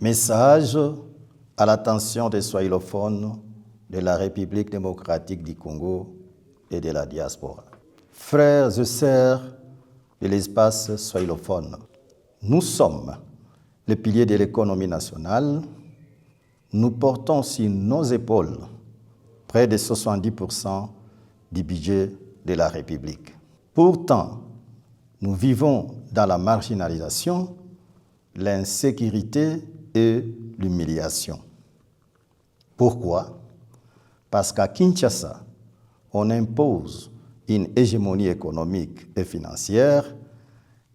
Message à l'attention des swahilophones de la République démocratique du Congo et de la diaspora. Frères et sœurs de l'espace swahilophone, nous sommes les piliers de l'économie nationale. Nous portons sur nos épaules près de 70% du budget de la République. Pourtant, nous vivons dans la marginalisation, l'insécurité et l'humiliation. Pourquoi? Parce qu'à Kinshasa, on impose une hégémonie économique et financière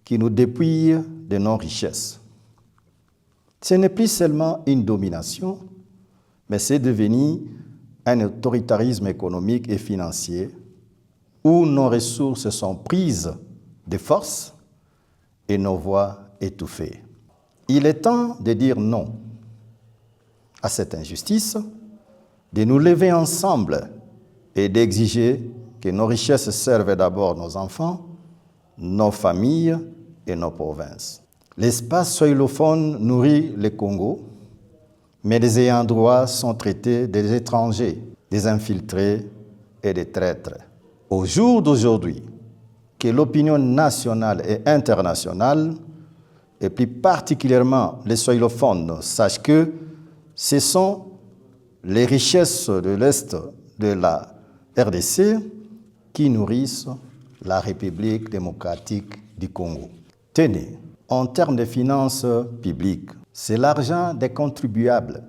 qui nous dépouille de nos richesses. Ce n'est plus seulement une domination, mais c'est devenu un autoritarisme économique et financier où nos ressources sont prises de force et nos voix étouffées. Il est temps de dire non à cette injustice, de nous lever ensemble et d'exiger que nos richesses servent d'abord nos enfants, nos familles et nos provinces. L'espace swahilophone nourrit le Congo, mais les ayants droit sont traités des étrangers, des infiltrés et des traîtres. Au jour d'aujourd'hui, que l'opinion nationale et internationale, et plus particulièrement les swahilophones, sachent que ce sont les richesses de l'Est de la RDC qui nourrissent la République démocratique du Congo. Tenez, en termes de finances publiques, c'est l'argent des contribuables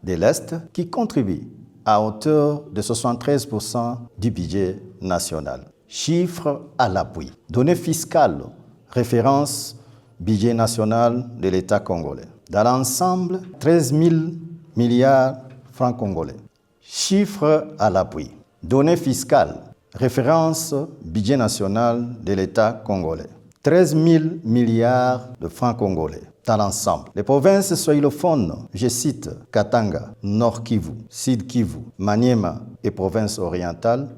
de l'Est qui contribue à hauteur de 73% du budget national. Chiffres à l'appui. Données fiscales, référence budget national de l'État congolais. Dans l'ensemble, 13 000 milliards francs congolais. Chiffres à l'appui. Données fiscales, référence budget national de l'État congolais. 13 000 milliards de francs congolais dans l'ensemble. Les provinces swahilophones, je cite Katanga, Nord Kivu, Sud Kivu, Maniema et provinces orientales,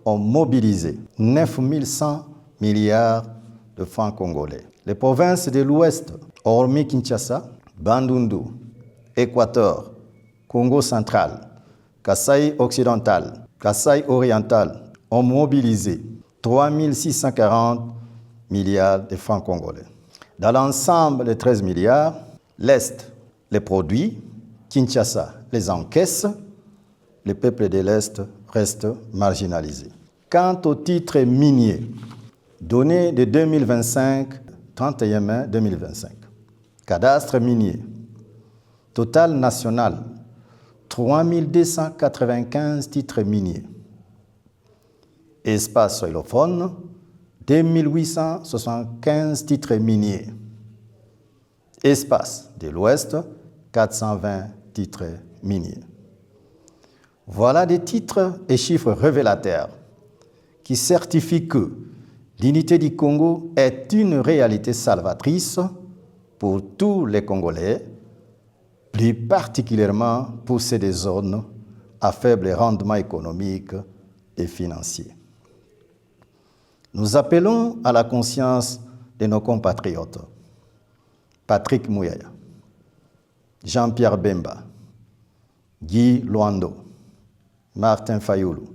ont mobilisé 9 100 milliards de francs congolais. Les provinces de l'Ouest, hormis Kinshasa, Bandundu, Équateur, Congo central, Kasaï occidental, Kasaï oriental, ont mobilisé 3 640 milliards de francs congolais. Dans l'ensemble des 13 milliards, l'Est les produit, Kinshasa les encaisse, les peuples de l'Est restent marginalisés. Quant aux titres miniers, données de 2025, 31 mai 2025, cadastre minier, total national, 3 295 titres miniers. Espace swahilophone, 2875 titres miniers. Espace de l'Ouest, 420 titres miniers. Voilà des titres et chiffres révélateurs qui certifient que l'unité du Congo est une réalité salvatrice pour tous les Congolais, plus particulièrement pour ces des zones à faible rendement économique et financier. Nous appelons à la conscience de nos compatriotes. Patrick Mouyaya, Jean-Pierre Bemba, Guy Luando, Martin Fayoulou,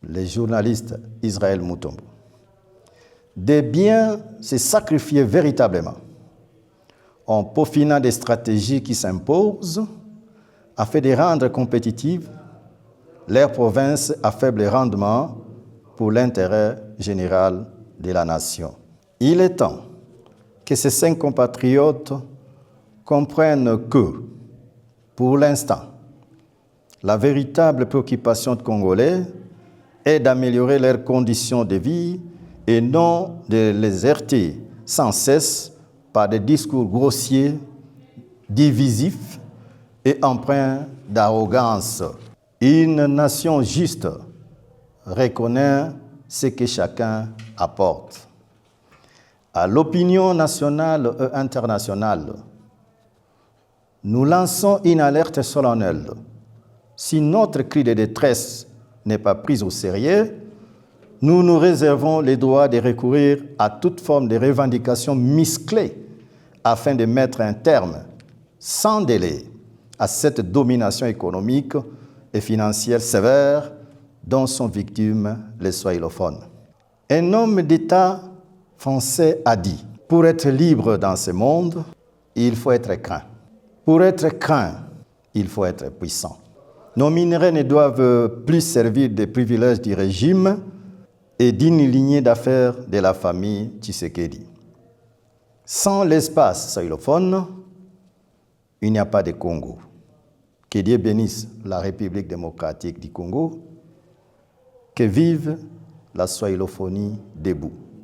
les journalistes Israël Moutombo, de bien se sacrifier véritablement en peaufinant des stratégies qui s'imposent afin de rendre compétitives leurs provinces à faible rendement pour l'intérêt général de la nation. Il est temps que ces 5 compatriotes comprennent que, pour l'instant, la véritable préoccupation des Congolais est d'améliorer leurs conditions de vie et non de les heurter sans cesse par des discours grossiers, divisifs et empreints d'arrogance. Une nation juste reconnaît ce que chacun apporte. À l'opinion nationale et internationale, nous lançons une alerte solennelle. Si notre cri de détresse n'est pas pris au sérieux, nous nous réservons le droit de recourir à toute forme de revendication musclée afin de mettre un terme sans délai à cette domination économique et financière sévère dont sont victimes les swahilophones. Un homme d'État français a dit « Pour être libre dans ce monde, il faut être craint. Pour être craint, il faut être puissant. » Nos minerais ne doivent plus servir des privilèges du régime et d'une lignée d'affaires de la famille Tshisekedi. Sans l'espace swahilophone, il n'y a pas de Congo. Que Dieu bénisse la République démocratique du Congo. Que vive la swahilophonie debout.